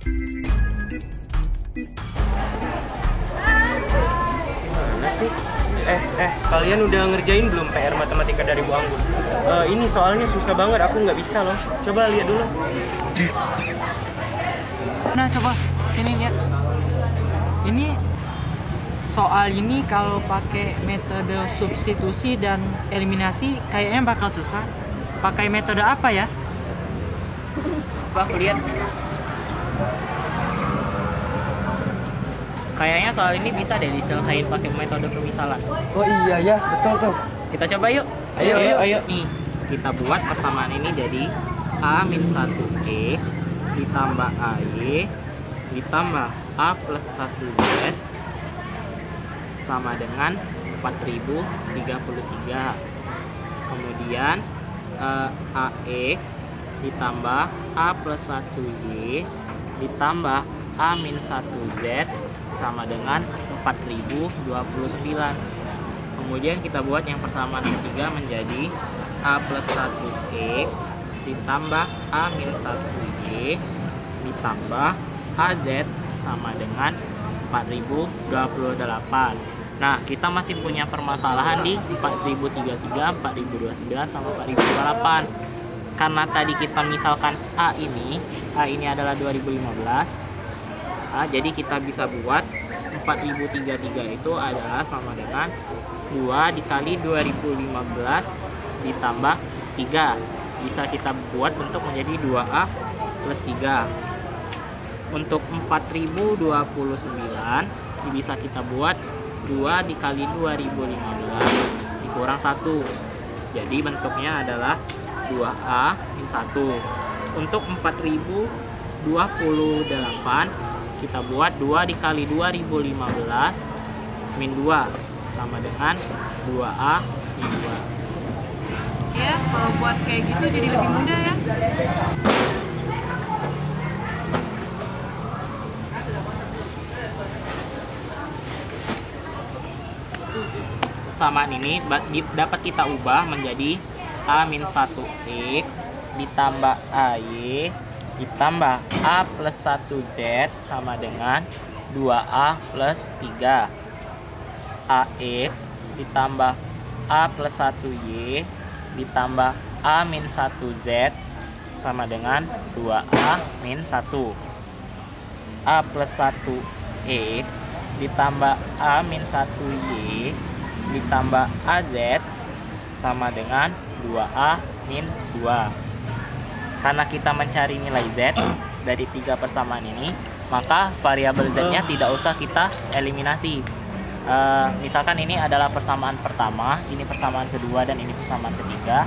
Mana sih? Kalian udah ngerjain belum PR matematika dari Bu Anggun? Ini soalnya susah banget, aku nggak bisa loh. Coba lihat dulu. Nah, coba sini lihat. Ini soal ini kalau pakai metode substitusi dan eliminasi kayaknya bakal susah. Pakai metode apa ya? Coba aku lihat. Kayaknya soal ini bisa deh diselesaikan pakai metode permisalan. Oh iya ya, betul tuh. Kita coba yuk. Ayo. Nih, kita buat persamaan ini jadi A-1X ditambah AY ditambah A plus 1Z sama dengan 4033. Kemudian AX ditambah A plus 1Y ditambah A-1Z sama dengan 4029. Kemudian kita buat yang persamaan ketiga menjadi A plus 1X ditambah A-1Y ditambah AZ sama dengan 4028. Nah, kita masih punya permasalahan di 4033, 4029 sama 4028. Karena tadi kita misalkan A ini adalah 2015. Jadi kita bisa buat 4033 itu adalah sama dengan 2 dikali 2015 ditambah 3. Bisa kita buat bentuk menjadi 2A plus 3. Untuk 4029 bisa kita buat 2 dikali 2015 dikurang 1. Jadi bentuknya adalah 2A min 1. Untuk 4028 kita buat 2 dikali 2015 min 2 sama dengan 2A min 2. Ya, kalau buat kayak gitu jadi lebih mudah ya. Persamaan ini dapat kita ubah menjadi A-1X ditambah AY ditambah A plus 1Z sama dengan 2A plus 3. AX ditambah A plus 1Y ditambah A min 1Z sama dengan 2A min 1. A plus 1X ditambah A min 1Y ditambah AZ sama dengan 2A min 2. Karena kita mencari nilai Z dari 3 persamaan ini, maka variabel Z-nya tidak usah kita eliminasi. Misalkan ini adalah persamaan pertama, ini persamaan kedua, dan ini persamaan ketiga,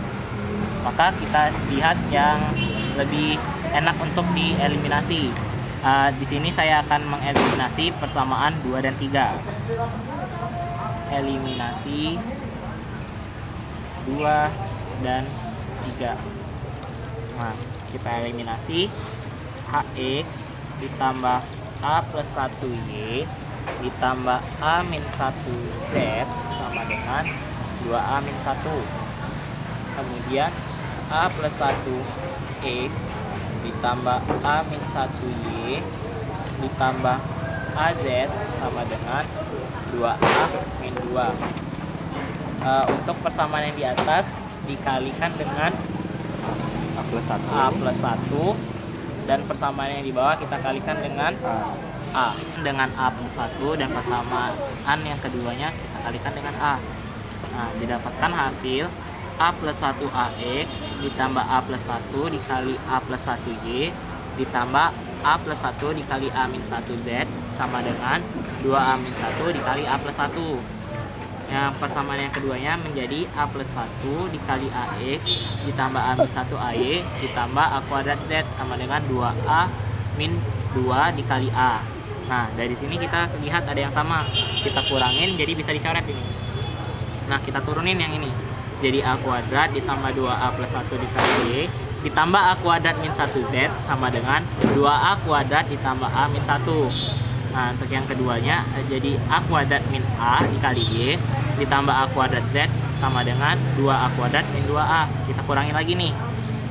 maka kita lihat yang lebih enak untuk dieliminasi. Di sini saya akan mengeliminasi persamaan 2 dan 3. Eliminasi 2 dan 3. Nah, kita eliminasi AX ditambah A plus 1Y ditambah A min 1Z sama dengan 2A min 1. Kemudian A plus 1X ditambah A min 1Y ditambah AZ sama dengan 2A min 2. Untuk persamaan yang di atas dikalikan dengan A plus 1 dan persamaan yang di bawah kita kalikan dengan A dengan A plus 1, dan persamaan yang keduanya kita kalikan dengan A. Nah, didapatkan hasil A plus 1AX ditambah A plus 1 dikali A plus 1Y ditambah A plus 1 dikali A min 1Z sama dengan 2A min 1 dikali A plus 1. Yang persamaan yang keduanya menjadi A plus 1 dikali AX ditambah A min 1 AY ditambah A kuadrat Z sama dengan 2A min 2 dikali A. Nah, dari sini kita lihat ada yang sama, kita kurangin jadi bisa dicoret ini. Nah, kita turunin yang ini, jadi A kuadrat ditambah 2A plus 1 dikali Y ditambah A kuadrat min 1Z sama dengan 2A kuadrat ditambah A min 1. Nah, untuk yang keduanya jadi A kuadrat min A dikali Y ditambah A kuadrat Z sama dengan 2A kuadrat min 2A. Kita kurangin lagi nih.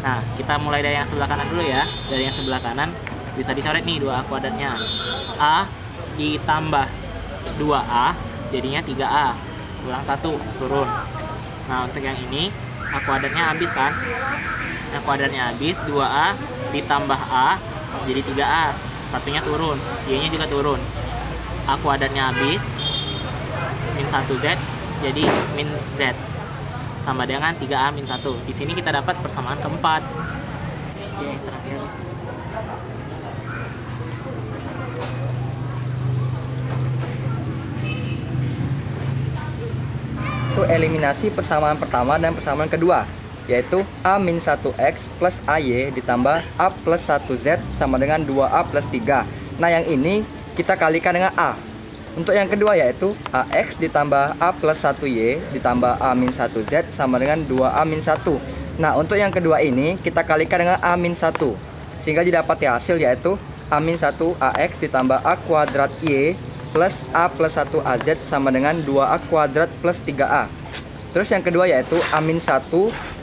Nah, kita mulai dari yang sebelah kanan dulu ya. Dari yang sebelah kanan bisa dicoret nih 2A kuadratnya. A ditambah 2A jadinya 3A, kurang 1, turun. Nah untuk yang ini A kuadratnya habis kan, A kuadratnya habis, 2A ditambah A jadi 3A, satunya turun, Y nya juga turun. A kuadratnya habis, min 1Z jadi min Z sama dengan 3A min 1. Di sini kita dapat persamaan keempat. Oke, terakhir. Itu eliminasi persamaan pertama dan persamaan kedua, yaitu A-1X plus AY ditambah A plus 1Z sama dengan 2A plus 3. Nah yang ini kita kalikan dengan A. Untuk yang kedua yaitu AX ditambah A plus 1Y ditambah A-1Z sama dengan 2A-1. Nah untuk yang kedua ini kita kalikan dengan A-1, sehingga didapati hasil yaitu A-1AX ditambah A kuadrat Y plus A plus 1AZ sama dengan 2A kuadrat plus 3A. Terus yang kedua yaitu A-1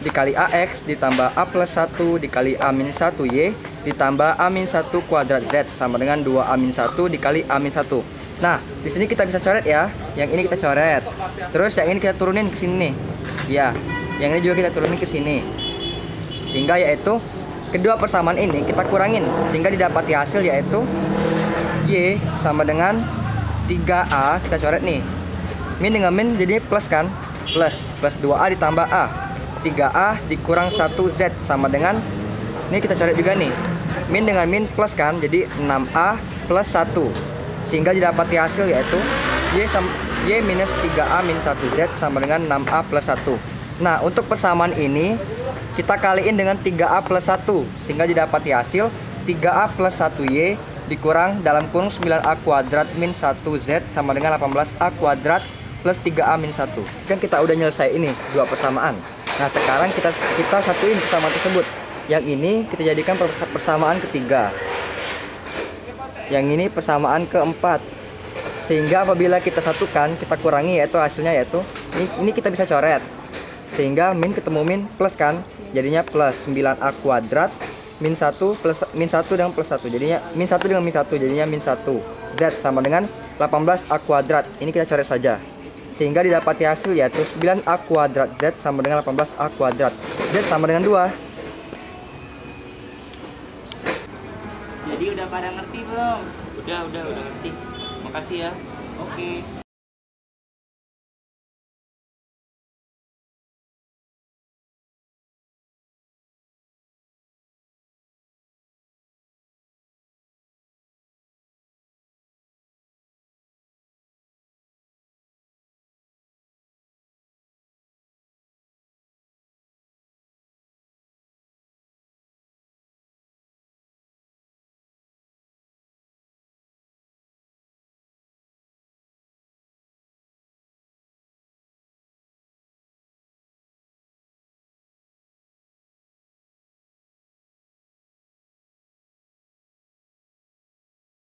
dikali AX ditambah A plus 1 dikali A-1Y ditambah A-1 kuadrat Z sama dengan 2A-1 dikali A-1. Nah, di sini kita bisa coret ya. Yang ini kita coret. Terus yang ini kita turunin ke sini nih. Ya, yang ini juga kita turunin ke sini. Sehingga yaitu kedua persamaan ini kita kurangin sehingga didapati hasil yaitu Y sama dengan 3A, kita coret nih. Min dengan min jadi plus kan? Plus 2A ditambah A. 3A dikurang 1Z sama dengan, ini kita coret juga nih. Min dengan min plus kan? Jadi 6A plus 1. Sehingga didapati hasil yaitu Y minus 3A min 1Z sama dengan 6A plus 1. Nah untuk persamaan ini kita kaliin dengan 3A plus 1, sehingga didapati hasil 3A plus 1Y dikurang dalam kurung 9A kuadrat min 1Z sama dengan 18A kuadrat plus 3A min 1. Kan kita udah nyelesai ini dua persamaan. Nah sekarang kita satuin persamaan tersebut. Yang ini kita jadikan persamaan ketiga, yang ini persamaan keempat. Sehingga apabila kita satukan, kita kurangi yaitu hasilnya yaitu ini kita bisa coret. Sehingga min ketemu min plus kan, jadinya plus 9A kuadrat min 1 plus min 1 dengan plus 1 jadinya min 1 dengan min 1 jadinya min 1. Z sama dengan 18A kuadrat. Ini kita coret saja. Sehingga didapati hasil yaitu 9A kuadrat Z sama dengan 18A kuadrat. Z sama dengan 2. Jadi udah pada ngerti belum? Udah ngerti. Makasih ya. Oke.